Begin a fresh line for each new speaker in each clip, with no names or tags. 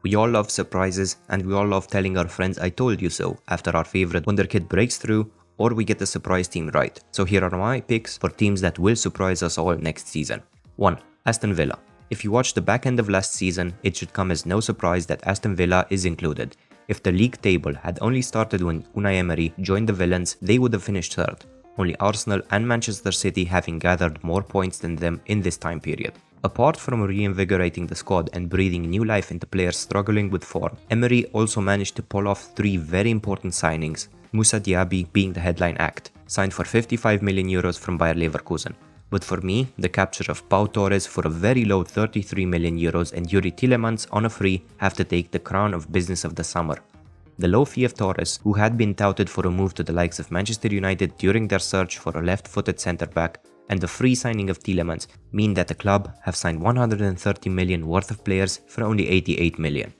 We all love surprises, and we all love telling our friends "I told you so" after our favorite wonderkid breaks through or we get the surprise team right. So here are my picks for teams that will surprise us all next season. 1. Aston Villa. If you watched the back end of last season, it should come as no surprise that Aston Villa is included. If the league table had only started when Unai Emery joined the Villains, they would have finished third, only Arsenal and Manchester City having gathered more points than them in this time period. Apart from reinvigorating the squad and breathing new life into players struggling with form, Emery also managed to pull off 3 very important signings, Moussa Diaby being the headline act, signed for 55 million euros from Bayer Leverkusen. But for me, the capture of Pau Torres for a very low 33 million euros and Yuri Tielemans on a free have to take the crown of business of the summer. The low fee of Torres, who had been touted for a move to the likes of Manchester United during their search for a left-footed centre-back, and the free signing of Tielemans mean that the club have signed 130 million worth of players for only 88 million.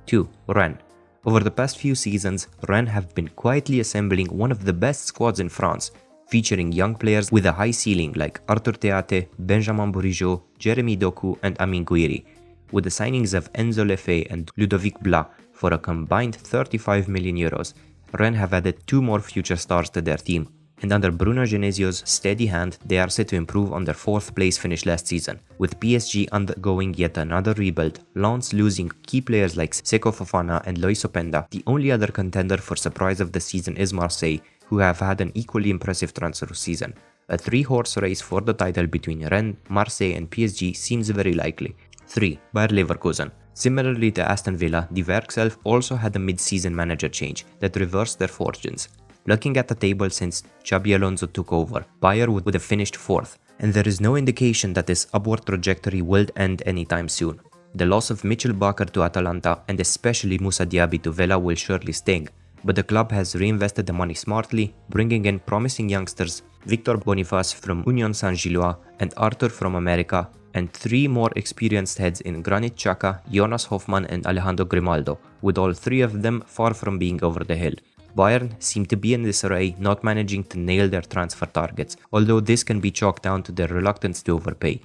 2. Rennes. Over the past few seasons, Rennes have been quietly assembling one of the best squads in France, featuring young players with a high ceiling like Arthur Theate, Benjamin Bourigeaud, Jeremy Doku and Amin Gouiri, with the signings of Enzo Lefebvre and Ludovic Blas for a combined 35 million euros. Rennes have added 2 more future stars to their team, and under Bruno Genesio's steady hand, they are set to improve on their 4th place finish last season. With PSG undergoing yet another rebuild, Lens losing key players like Seko Fofana and Loïs Openda, the only other contender for surprise of the season is Marseille, who have had an equally impressive transfer season. A 3-horse race for the title between Rennes, Marseille and PSG seems very likely. 3. Bayer Leverkusen. Similarly to Aston Villa, the Werkself also had a mid-season manager change that reversed their fortunes. Looking at the table since Xabi Alonso took over, Bayer would have finished 4th, and there is no indication that this upward trajectory will end anytime soon. The loss of Mitchell Bakker to Atalanta and especially Moussa Diaby to Villa will surely sting, but the club has reinvested the money smartly, bringing in promising youngsters Victor Boniface from Union Saint-Gilloise and Arthur from America, and 3 more experienced heads in Granit Xhaka, Jonas Hoffmann and Alejandro Grimaldo, with all 3 of them far from being over the hill. Bayern seem to be in disarray, not managing to nail their transfer targets, although this can be chalked down to their reluctance to overpay.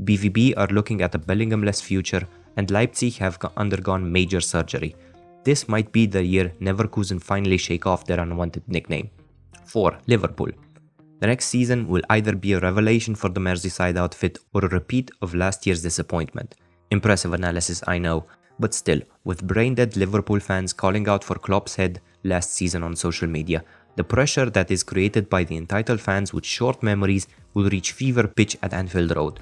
BVB are looking at a Bellingham-less future, and Leipzig have undergone major surgery. This might be the year Leverkusen finally shake off their unwanted nickname. 4. Liverpool. The next season will either be a revelation for the Merseyside outfit or a repeat of last year's disappointment. Impressive analysis, I know, but still, with brain-dead Liverpool fans calling out for Klopp's head last season on social media, the pressure that is created by the entitled fans with short memories will reach fever pitch at Anfield Road.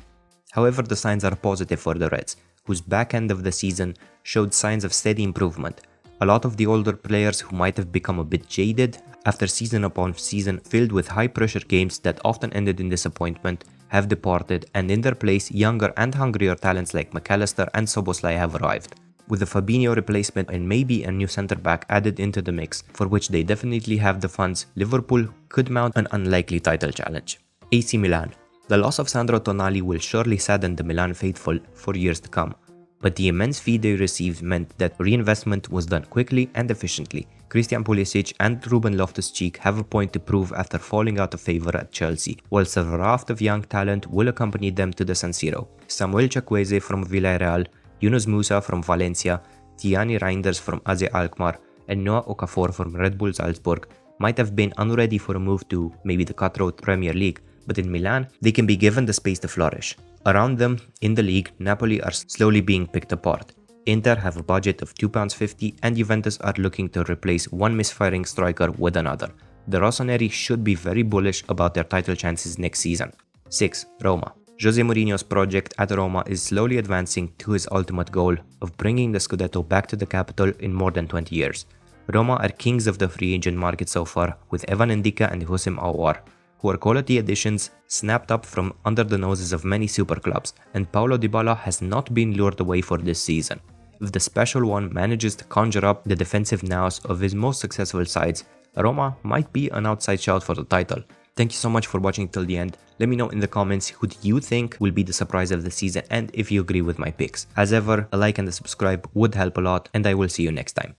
However, the signs are positive for the Reds, whose back end of the season showed signs of steady improvement. A lot of the older players who might have become a bit jaded after season upon season filled with high-pressure games that often ended in disappointment have departed, and in their place younger and hungrier talents like McAllister and Szoboszlai have arrived. With a Fabinho replacement and maybe a new centre-back added into the mix, for which they definitely have the funds, Liverpool could mount an unlikely title challenge. AC Milan. The loss of Sandro Tonali will surely sadden the Milan faithful for years to come, but the immense fee they received meant that reinvestment was done quickly and efficiently. Christian Pulisic and Ruben Loftus-Cheek have a point to prove after falling out of favour at Chelsea, whilst a raft of young talent will accompany them to the San Siro. Samuel Chukwueze from Villarreal, Yunus Musa from Valencia, Tiani Reinders from AZ Alkmaar, and Noah Okafor from Red Bull Salzburg might have been unready for a move to maybe the cutthroat Premier League, but in Milan, they can be given the space to flourish. Around them, in the league, Napoli are slowly being picked apart. Inter have a budget of £2.50 and Juventus are looking to replace one misfiring striker with another. The Rossoneri should be very bullish about their title chances next season. 6. Roma. Jose Mourinho's project at Roma is slowly advancing to his ultimate goal of bringing the Scudetto back to the capital in more than 20 years. Roma are kings of the free agent market so far, with Evan Ndika and Houssem Aouar, who are quality additions snapped up from under the noses of many super clubs, and Paulo Dybala has not been lured away for this season. If the special one manages to conjure up the defensive nous of his most successful sides, Roma might be an outside shout for the title. Thank you so much for watching till the end. Let me know in the comments who do you think will be the surprise of the season and if you agree with my picks. As ever, a like and a subscribe would help a lot, and I will see you next time.